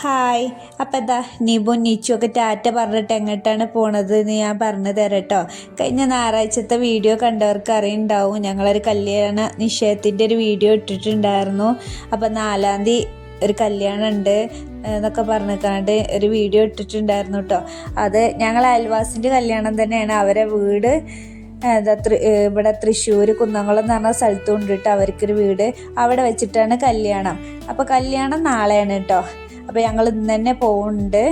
Hi. അപ്പം എന്താ നിബും നിച്ചുമൊക്കെ ടാറ്റ പറഞ്ഞിട്ട് എങ്ങോട്ടാണ് പോണത് എന്ന് ഞാൻ പറഞ്ഞു തരാം കേട്ടോ. കഴിഞ്ഞ ഞായറാഴ്ചത്തെ വീഡിയോ കണ്ടവർക്ക് അറിയുണ്ടാവും, ഞങ്ങളൊരു കല്യാണ നിശ്ചയത്തിൻ്റെ ഒരു വീഡിയോ ഇട്ടിട്ടുണ്ടായിരുന്നു. അപ്പം 4-ാം തീയതി ഒരു കല്യാണം ഉണ്ട് എന്നൊക്കെ പറഞ്ഞിക്കാണ്ട് ഒരു വീഡിയോ ഇട്ടിട്ടുണ്ടായിരുന്നു കേട്ടോ. അത് ഞങ്ങൾ അയൽവാസിൻ്റെ കല്യാണം തന്നെയാണ്. അവരെ വീട് ഇവിടെ തൃശ്ശൂർ കുന്നംകുളം എന്ന് പറഞ്ഞ സ്ഥലത്തും ഉണ്ട് കേട്ടോ. അവർക്കൊരു വീട് അവിടെ വെച്ചിട്ടാണ് കല്യാണം. അപ്പോൾ കല്യാണം നാളെയാണ് കേട്ടോ. അപ്പോൾ ഞങ്ങൾ ഇന്ന് തന്നെ പോകുന്നുണ്ട്.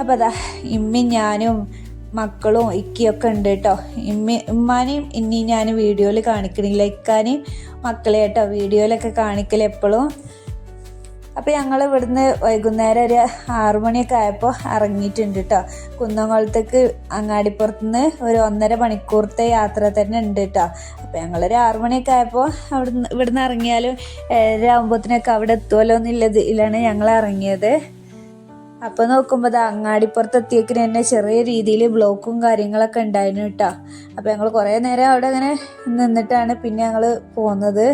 അപ്പോൾ അതാ ഇമ്മയും ഞാനും മക്കളും ഇക്കിയൊക്കെ ഉണ്ട് കേട്ടോ. ഉമ്മാനെയും ഇനി ഞാൻ വീഡിയോയിൽ കാണിക്കണില്ല, ഇക്കാനെയും മക്കളെ കേട്ടോ വീഡിയോയിലൊക്കെ കാണിക്കൽ എപ്പോഴും. അപ്പോൾ ഞങ്ങൾ ഇവിടുന്ന് വൈകുന്നേരം ഒരു 6 മണിയൊക്കെ ആയപ്പോൾ ഇറങ്ങിയിട്ടുണ്ട് കേട്ടോ. കുന്നംകുളത്തേക്ക് അങ്ങാടിപ്പുറത്തുനിന്ന് ഒരു 1.5 മണിക്കൂറത്തെ യാത്ര തന്നെ ഉണ്ട് കേട്ടോ. അപ്പോൾ ഞങ്ങളൊരു 6 മണിയൊക്കെ ആയപ്പോൾ ഇവിടുന്ന് ഇറങ്ങിയാലും 7 ആകുമ്പോഴത്തേനൊക്കെ അവിടെ എത്തുമല്ലോ എന്നുള്ളതിലാണ് ഞങ്ങൾ ഇറങ്ങിയത്. അപ്പോൾ നോക്കുമ്പോൾ അങ്ങാടിപ്പുറത്ത് എത്തിയേക്കിന് തന്നെ ചെറിയ രീതിയിൽ ബ്ലോക്കും കാര്യങ്ങളൊക്കെ ഉണ്ടായിരുന്നു കേട്ടോ. അപ്പോൾ ഞങ്ങൾ കുറേ നേരം അവിടെ അങ്ങനെ നിന്നിട്ടാണ് പിന്നെ ഞങ്ങൾ പോകുന്നത്.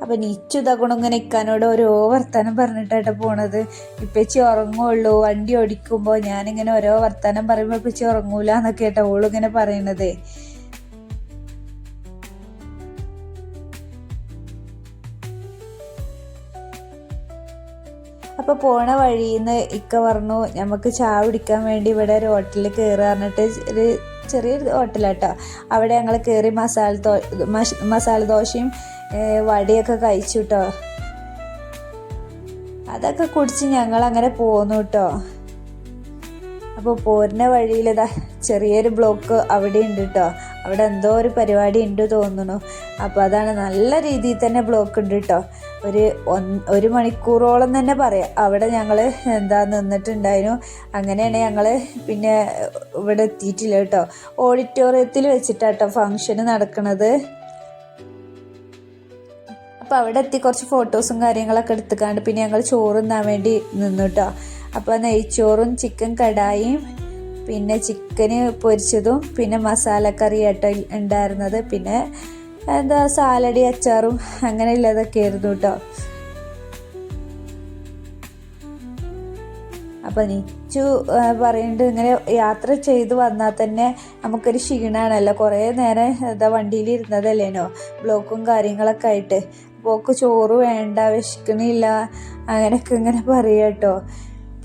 അപ്പം നിച്ചു ഇതാക്കണം ഇങ്ങനെ ഇക്കാനോട് ഓരോ വർത്താനം പറഞ്ഞിട്ടാട്ടോ പോണത്. ഇപ്പച്ചി ഉറങ്ങുള്ളൂ വണ്ടി ഓടിക്കുമ്പോൾ, ഞാനിങ്ങനെ ഓരോ വർത്താനം പറയുമ്പോൾ ഇപ്പച്ചി ഉറങ്ങൂല എന്നൊക്കെ കേട്ടോ ഓളിങ്ങനെ പറയണത്. അപ്പോൾ പോണ വഴിയിൽ നിന്ന് ഇക്ക പറഞ്ഞു നമുക്ക് ചായ കുടിക്കാൻ വേണ്ടി ഇവിടെ ഒരു ഹോട്ടലിൽ കയറുക പറഞ്ഞിട്ട്, ഒരു ചെറിയൊരു ഹോട്ടലാട്ടോ. അവിടെ ഞങ്ങൾ കയറി മസാല ദോശയും വടിയൊക്കെ കഴിച്ചു കേട്ടോ. അതൊക്കെ കുടിച്ച് ഞങ്ങൾ അങ്ങനെ പോന്നു കേട്ടോ. അപ്പോൾ പോരുന്ന വഴിയിലിതാ ചെറിയൊരു ബ്ലോക്ക് അവിടെ ഉണ്ട് കേട്ടോ. അവിടെ എന്തോ ഒരു പരിപാടി ഉണ്ട് തോന്നുന്നു. അപ്പോൾ അതാണ് നല്ല രീതിയിൽ തന്നെ ബ്ലോക്ക് ഉണ്ട് കേട്ടോ. ഒരു മണിക്കൂറോളം തന്നെ പറയാം അവിടെ ഞങ്ങൾ നിന്നിട്ടുണ്ടായിരുന്നു. അങ്ങനെയാണ് ഞങ്ങൾ പിന്നെ ഇവിടെ എത്തിയിട്ടില്ല കേട്ടോ. ഓഡിറ്റോറിയത്തിൽ വെച്ചിട്ടാട്ടോ ഫങ്ഷന് നടക്കുന്നത്. അപ്പോൾ അവിടെ എത്തി കുറച്ച് ഫോട്ടോസും കാര്യങ്ങളൊക്കെ എടുത്തുക്കാണ്ട് പിന്നെ ഞങ്ങൾ ചോറ് തിന്നാൻ വേണ്ടി നിന്നു കേട്ടോ. അപ്പോൾ നെയ്ച്ചോറും ചിക്കൻ കടായും പിന്നെ ചിക്കന് പൊരിച്ചതും പിന്നെ മസാലക്കറി ആട്ടോ ഉണ്ടായിരുന്നത്. പിന്നെ സാലഡി അച്ചാറും അങ്ങനെ ഉള്ളതൊക്കെ ആയിരുന്നു കേട്ടോ. അപ്പോൾ നിച്ചു പറയുന്നുണ്ട് ഇങ്ങനെ യാത്ര ചെയ്ത് വന്നാൽ തന്നെ നമുക്കൊരു ക്ഷീണമാണല്ലോ, കുറേ നേരം വണ്ടിയിൽ ഇരുന്നതല്ലേനോ ബ്ലോക്കും കാര്യങ്ങളൊക്കെ ആയിട്ട്. പോക്ക് ചോറ് വേണ്ട, വിശക്കണില്ല അങ്ങനെയൊക്കെ ഇങ്ങനെ പറയുക കേട്ടോ.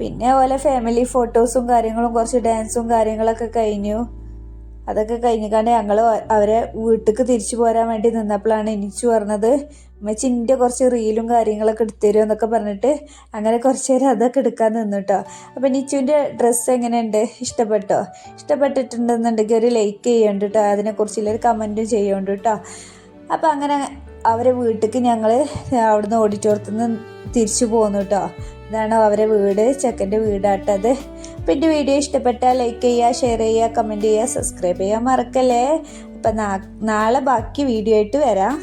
പിന്നെ ഓലെ ഫാമിലി ഫോട്ടോസും കാര്യങ്ങളും കുറച്ച് ഡാൻസും കാര്യങ്ങളൊക്കെ കഴിഞ്ഞു. അതൊക്കെ കഴിഞ്ഞിക്കാണ്ട് ഞങ്ങൾ അവരെ വീട്ടിലേക്ക് തിരിച്ചു പോരാൻ വേണ്ടി നിന്നപ്പോഴാണ് എനിച്ചു പറഞ്ഞത് ഉമ്മച്ചിൻ്റെ കുറച്ച് റീലും കാര്യങ്ങളൊക്കെ എടുത്തുതരുമോ എന്നൊക്കെ പറഞ്ഞിട്ട് അങ്ങനെ കുറച്ച് നേരം അതൊക്കെ എടുക്കാൻ നിന്നു കേട്ടോ. അപ്പോൾ നിച്ചുവിൻ്റെ ഡ്രസ്സ് എങ്ങനെയുണ്ട്, ഇഷ്ടപ്പെട്ടിട്ടുണ്ടെന്നുണ്ടെങ്കിൽ ഒരു ലൈക്ക് ചെയ്യുന്നുണ്ട് കേട്ടോ. അതിനെക്കുറിച്ചുള്ളൊരു കമൻറ്റും ചെയ്യുന്നുണ്ട് കേട്ടോ. അപ്പോൾ അങ്ങനെ അവരെ വീട്ടിലേക്ക് ഞങ്ങൾ അവിടുന്ന് ഓഡിറ്റോറിയത്തിൽ നിന്ന് തിരിച്ചു പോന്നു കേട്ടോ. ഇതാണ് അവരെ വീട്, ചെക്കൻ്റെ വീടാട്ടത്. അപ്പോൾ എൻ്റെ വീഡിയോ ഇഷ്ടപ്പെട്ടാൽ ലൈക്ക് ചെയ്യുക, ഷെയർ ചെയ്യുക, കമൻറ്റ് ചെയ്യുക, സബ്സ്ക്രൈബ് ചെയ്യാൻ മറക്കല്ലേ. അപ്പം നാളെ ബാക്കി വീഡിയോ ആയിട്ട് വരാം.